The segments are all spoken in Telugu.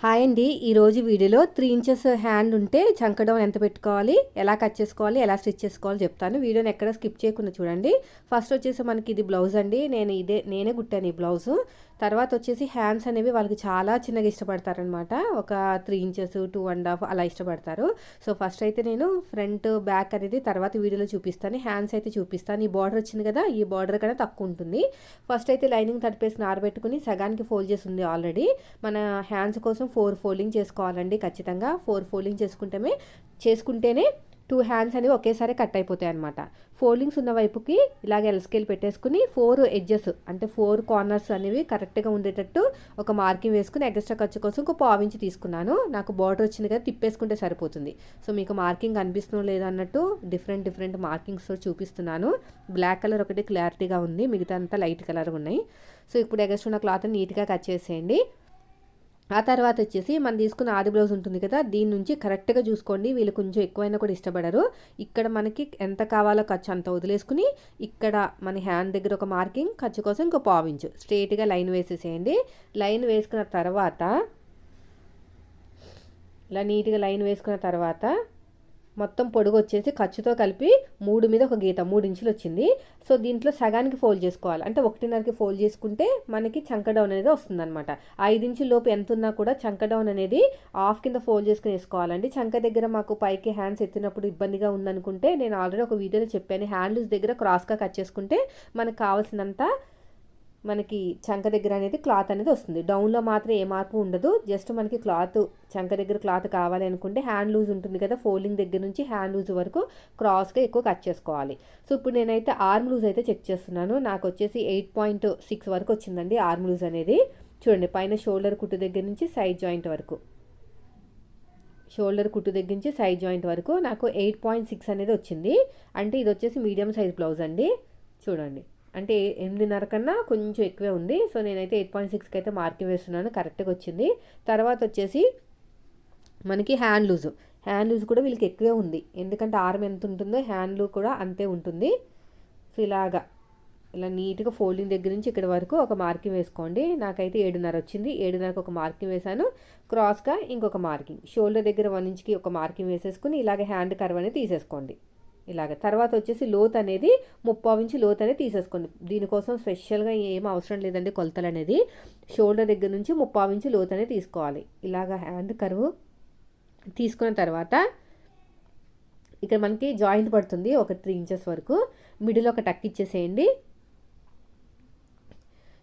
హాయ్ అండి. ఈరోజు వీడియోలో 3 ఇంచెస్ హ్యాండ్ ఉంటే చంక డౌన్ ఎంత పెట్టుకోవాలి, ఎలా కట్ చేసుకోవాలి, ఎలా స్టిచ్ చేసుకోవాలి చెప్తాను. వీడియోని ఎక్కడ స్కిప్ చేయకుండా చూడండి. ఫస్ట్ వచ్చేసి మనకి ఇది బ్లౌజ్ అండి. నేనే కుట్టాను ఈ బ్లౌజు. తర్వాత వచ్చేసి హ్యాండ్స్ అనేవి వాళ్ళకి చాలా చిన్నగా ఇష్టపడతారనమాట. ఒక 3 ఇంచెస్ 2.5 అలా ఇష్టపడతారు. సో ఫస్ట్ అయితే నేను ఫ్రంట్ బ్యాక్ అనేది తర్వాత వీడియోలో చూపిస్తాను. హ్యాండ్స్ అయితే చూపిస్తాను. ఈ బార్డర్ వచ్చింది కదా, ఈ బార్డర్ కన్నా తక్కువ ఉంటుంది. ఫస్ట్ అయితే లైనింగ్ తడిపేసి ఆరబెట్టుకుని సగానికి ఫోల్డ్ చేసి ఉంది ఆల్రెడీ. మన హ్యాండ్స్ కోసం 4 ఫోల్డింగ్ చేసుకోవాలండి. ఖచ్చితంగా 4 ఫోల్డింగ్ చేసుకుంటేనే 2 హ్యాండ్స్ అనేవి ఒకేసారి కట్ అయిపోతాయి అనమాట. ఫోల్డింగ్స్ ఉన్న వైపుకి ఇలాగ ఎల్ స్కేల్ పెట్టేసుకుని 4 ఎడ్జెస్ అంటే 4 కార్నర్స్ అనేవి కరెక్ట్గా ఉండేటట్టు ఒక మార్కింగ్ వేసుకుని ఎక్స్ట్రా ఖర్చు కోసం ఒక పావించి తీసుకున్నాను. నాకు బార్డర్ వచ్చింది కదా, తిప్పేసుకుంటే సరిపోతుంది. సో మీకు మార్కింగ్ అనిపిస్తుందో లేదో అన్నట్టు డిఫరెంట్ మార్కింగ్స్ చూపిస్తున్నాను. బ్లాక్ కలర్ ఒకటి క్లారిటీగా ఉంది, మిగతా అంతా లైట్ కలర్ ఉన్నాయి. సో ఇప్పుడు ఎగస్ట్రా ఉన్న క్లాత్ నీట్గా కట్ చేసేయండి. ఆ తర్వాత వచ్చేసి మనం తీసుకున్న ఆది బ్లౌజ్ ఉంటుంది కదా, దీని నుంచి కరెక్ట్గా చూసుకోండి. వీళ్ళు కొంచెం ఎక్కువైనా కూడా ఇష్టపడరు. ఇక్కడ మనకి ఎంత కావాలో ఖర్చు అంత వదిలేసుకుని ఇక్కడ మన హ్యాండ్ దగ్గర ఒక మార్కింగ్, ఖర్చు కోసం ఇంకో పావించు స్ట్రేట్గా లైన్ వేసేసేయండి. లైన్ వేసుకున్న తర్వాత ఇలా నీట్గా లైన్ వేసుకున్న తర్వాత మొత్తం పొడుగు వచ్చేసి ఖర్చుతో కలిపి 3 మీద ఒక గీత 3 ఇంచులు వచ్చింది. సో దీంట్లో సగానికి ఫోల్డ్ చేసుకోవాలి. అంటే 1.5కి ఫోల్డ్ చేసుకుంటే మనకి చంక డౌన్ అనేది వస్తుందన్నమాట. 5 ఇంచుల లోపు ఎంత ఉన్నా కూడా చంక డౌన్ అనేది హాఫ్ కింద ఫోల్డ్ చేసుకుని వేసుకోవాలండి. చంక దగ్గర మాకు పైకి హ్యాండ్స్ ఎత్తినప్పుడు ఇబ్బందిగా ఉందనుకుంటే నేను ఆల్రెడీ ఒక వీడియోలో చెప్పాను, హ్యాండ్ లూజ్ దగ్గర క్రాస్గా కట్ చేసుకుంటే మనకు కావాల్సినంత మనకి చంక దగ్గర అనేది క్లాత్ అనేది వస్తుంది. డౌన్లో మాత్రం ఏ మార్పు ఉండదు. జస్ట్ మనకి క్లాత్ చంక దగ్గర క్లాత్ కావాలి అనుకుంటే హ్యాండ్ లూజ్ ఉంటుంది కదా, ఫోల్డింగ్ దగ్గర నుంచి హ్యాండ్ లూజ్ వరకు క్రాస్గా ఎక్కువ కట్ చేసుకోవాలి. సో ఇప్పుడు నేనైతే ఆర్మ్ లూజ్ అయితే చెక్ చేస్తున్నాను. నాకు వచ్చేసి 8.6 వరకు వచ్చిందండి ఆర్మ్ లూజ్ అనేది. చూడండి, పైన షోల్డర్ కుట్టు దగ్గర నుంచి సైడ్ జాయింట్ వరకు, షోల్డర్ కుట్టు దగ్గర నుంచి సైడ్ జాయింట్ వరకు నాకు 8.6 అనేది వచ్చింది. అంటే ఇది వచ్చేసి మీడియం సైజ్ బ్లౌజ్ అండి. చూడండి, అంటే 8.5 కన్నా కొంచెం ఎక్కువే ఉంది. సో నేనైతే 8.6కి అయితే మార్కింగ్ వేస్తున్నాను, కరెక్ట్గా వచ్చింది. తర్వాత వచ్చేసి మనకి హ్యాండ్ లూజ్ కూడా వీళ్ళకి ఎక్కువే ఉంది. ఎందుకంటే ఆర్మ్ ఎంత ఉంటుందో హ్యాండ్ లూజ్ కూడా అంతే ఉంటుంది. సో ఇలా నీట్గా ఫోల్డింగ్ దగ్గర నుంచి ఇక్కడ వరకు ఒక మార్కింగ్ వేసుకోండి. నాకైతే 7.5 వచ్చింది. 7.5కి ఒక మార్కింగ్ వేసాను. క్రాస్గా ఇంకొక మార్కింగ్, షోల్డర్ దగ్గర 1 ఇంచ్కి ఒక మార్కింగ్ వేసేసుకుని ఇలాగ హ్యాండ్ కర్వ్ అనేది తీసేసుకోండి. ఇలాగ తర్వాత వచ్చేసి లోత్ అనేది 30 ఇంచు లోత్ అనేది తీసేసుకోండి. దీనికోసం స్పెషల్గా ఏం అవసరం లేదండి కొలతలు అనేది. షోల్డర్ దగ్గర నుంచి 30 ఇంచు లోత్ అనేది తీసుకోవాలి. ఇలాగ హ్యాండ్ కర్వ్ తీసుకున్న తర్వాత ఇక్కడ మనకి జాయింట్ పడుతుంది ఒక 3 ఇంచెస్ వరకు. మిడిల్ ఒక టక్ ఇచ్చేసేయండి.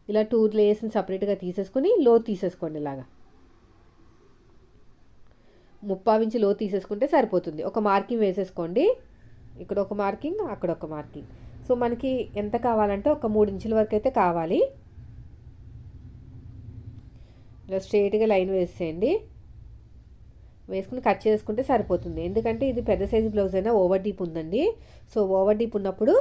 ఇలా 2 లేయర్స్ని సపరేట్గా తీసేసుకొని లోత్ తీసేసుకోండి. ఇలాగా 30 ఇంచు లోత్ తీసేసుకుంటే సరిపోతుంది. ఒక మార్కింగ్ వేసేసుకోండి. ఇక్కడ ఒక మార్కింగ్, అక్కడ ఒక మార్కింగ్. సో మనకి ఎంత కావాలంటే ఒక 3 ఇంచుల వరకు అయితే కావాలి. ఇలా స్ట్రైట్గా లైన్ వేసేయండి. వేసుకుని కట్ చేసుకుంటే సరిపోతుంది. ఎందుకంటే ఇది పెద్ద సైజు బ్లౌజ్ అయినా ఓవర్ డీప్ ఉందండి. సో ఓవర్ డీప్ ఉన్నప్పుడు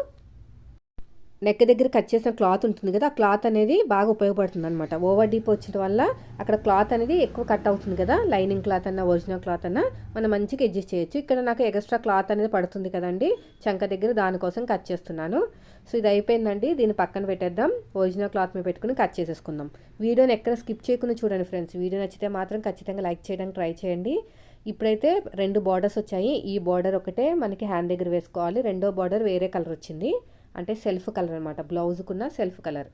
నెక్ దగ్గర కట్ చేసిన క్లాత్ ఉంటుంది కదా, ఆ క్లాత్ అనేది బాగా ఉపయోగపడుతుంది అనమాట. ఓవర్ డీప్ వచ్చిన వల్ల అక్కడ క్లాత్ అనేది ఎక్కువ కట్ అవుతుంది కదా, లైనింగ్ క్లాత్ అన్నా ఒరిజినల్ క్లాత్ అన్నా మనం మంచిగా అడ్జస్ట్ చేయొచ్చు. ఇక్కడ నాకు ఎక్స్ట్రా క్లాత్ అనేది పడుతుంది కదండి చంక దగ్గర, దానికోసం కట్ చేస్తున్నాను. సో ఇది అయిపోయిందండి. దీన్ని పక్కన పెట్టేద్దాం. ఒరిజినల్ క్లాత్ మీద పెట్టుకుని కట్ చేసేసుకుందాం. వీడియోని ఎక్కడ స్కిప్ చేయకుండా చూడండి ఫ్రెండ్స్. వీడియో నచ్చితే మాత్రం ఖచ్చితంగా లైక్ చేయడానికి ట్రై చేయండి. ఇప్పుడైతే 2 బార్డర్స్ వచ్చాయి. ఈ బార్డర్ ఒకటే మనకి హ్యాండ్ దగ్గర వేసుకోవాలి. రెండో బార్డర్ వేరే కలర్ వచ్చింది, అంటే సెల్ఫ్ కలర్ అనమాట, బ్లౌజ్కున్న సెల్ఫ్ కలర్.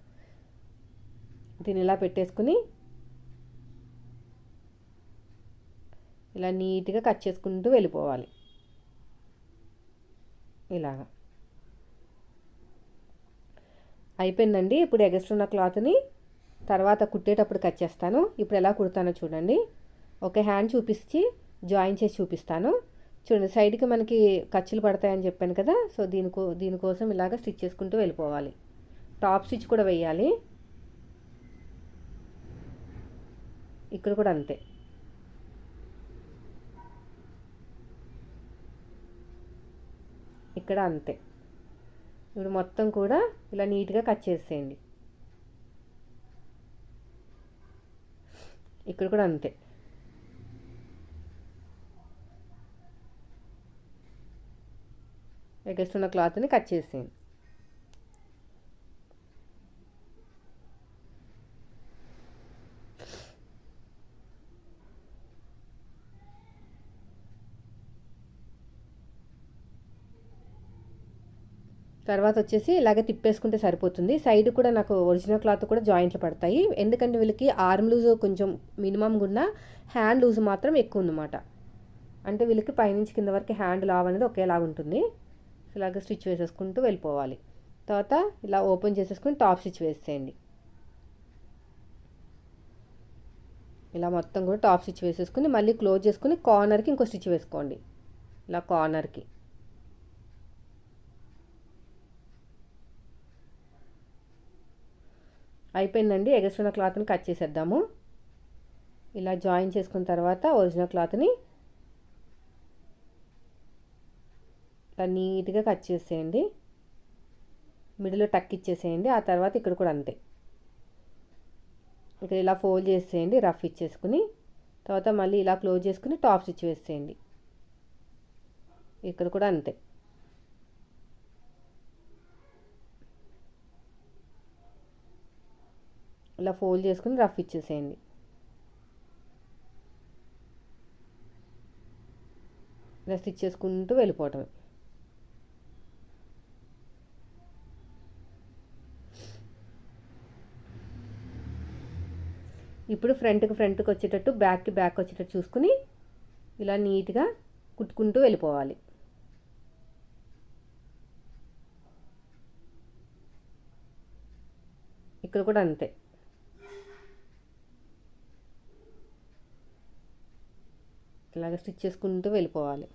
దీన్ని ఇలా పెట్టేసుకుని ఇలా నీట్గా కట్ చేసుకుంటూ వెళ్ళిపోవాలి. ఇలాగా అయిపోయిందండి. ఇప్పుడు ఎగస్ట్రా ఉన్న క్లాత్ని తర్వాత కుట్టేటప్పుడు కట్ చేస్తాను. ఇప్పుడు ఎలా కుడతానో చూడండి. ఒక హ్యాండ్ చూపించి జాయిన్ చేసి చూపిస్తాను. చూడండి, సైడ్కి మనకి ఖర్చులు పడతాయని చెప్పాను కదా. సో దీనికోసం ఇలాగ స్టిచ్ చేసుకుంటూ వెళ్ళిపోవాలి. టాప్ స్టిచ్ కూడా వేయాలి. ఇక్కడ కూడా అంతే. ఇక్కడ అంతే. ఇప్పుడు మొత్తం కూడా ఇలా నీట్గా కట్ చేసేయండి. ఇక్కడ కూడా అంతే. ఎగస్ట్రా క్లాత్ని కట్ చేసేయండి. తర్వాత వచ్చేసి ఇలాగ తిప్పేసుకుంటే సరిపోతుంది. సైడ్ కూడా నాకు ఒరిజినల్ క్లాత్ కూడా జాయింట్లు పడతాయి, ఎందుకంటే వీళ్ళకి ఆర్మ్ లూజ్ కొంచెం మినిమంగా ఉన్న, హ్యాండ్ లూజ్ మాత్రం ఎక్కువ ఉందన్నమాట. అంటే వీళ్ళకి పైనుంచి కింద వరకు హ్యాండ్ లావ్ అనేది ఒకేలాగా ఉంటుంది. ఇలాగ స్టిచ్ వేసేసుకుంటూ వెళ్ళిపోవాలి. తర్వాత ఇలా ఓపెన్ చేసేసుకుని టాప్ స్టిచ్ వేసేయండి. ఇలా మొత్తం కూడా టాప్ స్టిచ్ వేసేసుకుని మళ్ళీ క్లోజ్ చేసుకుని కార్నర్కి ఇంకో స్టిచ్ వేసుకోండి. ఇలా కార్నర్కి అయిపోయిందండి. ఎగస్ట్రా క్లాత్ని కట్ చేసేద్దాము. ఇలా జాయిన్ చేసుకున్న తర్వాత ఒరిజినల్ క్లాత్ని ఇలా నీట్గా కట్ చేసేయండి. మిడిల్లో టక్ ఇచ్చేసేయండి. ఆ తర్వాత ఇక్కడ కూడా అంతే, ఇక్కడ ఇలా ఫోల్డ్ చేసేయండి, రఫ్ ఇచ్చేసుకుని తర్వాత మళ్ళీ ఇలా క్లోజ్ చేసుకుని టాప్ స్టిచ్ వేసేయండి. ఇక్కడ కూడా అంతే. ఇలా ఫోల్డ్ చేసుకుని రఫ్ ఇచ్చేసేయండి. ఇలా స్టిచ్ చేసుకుంటూ వెళ్ళిపోవటమే. ఇప్పుడు ఫ్రంట్కి వచ్చేటట్టు, బ్యాక్ వచ్చేటట్టు చూసుకుని ఇలా నీట్గా కుట్టుకుంటూ వెళ్ళిపోవాలి. ఇక్కడ కూడా అంతే. ఇలాగ స్టిచ్ చేసుకుంటూ వెళ్ళిపోవాలి.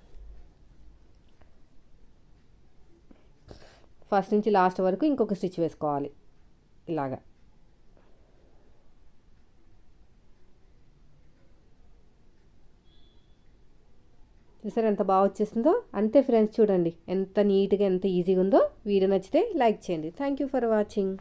ఫస్ట్ నుంచి లాస్ట్ వరకు ఇంకొక స్టిచ్ వేసుకోవాలి. ఇలాగా చూసారు ఎంత బాగా వచ్చేసిందో. అంతే ఫ్రెండ్స్, చూడండి ఎంత నీట్గా ఎంత ఈజీగా ఉందో. వీడియో నచ్చితే లైక్ చేయండి. Thank you for watching.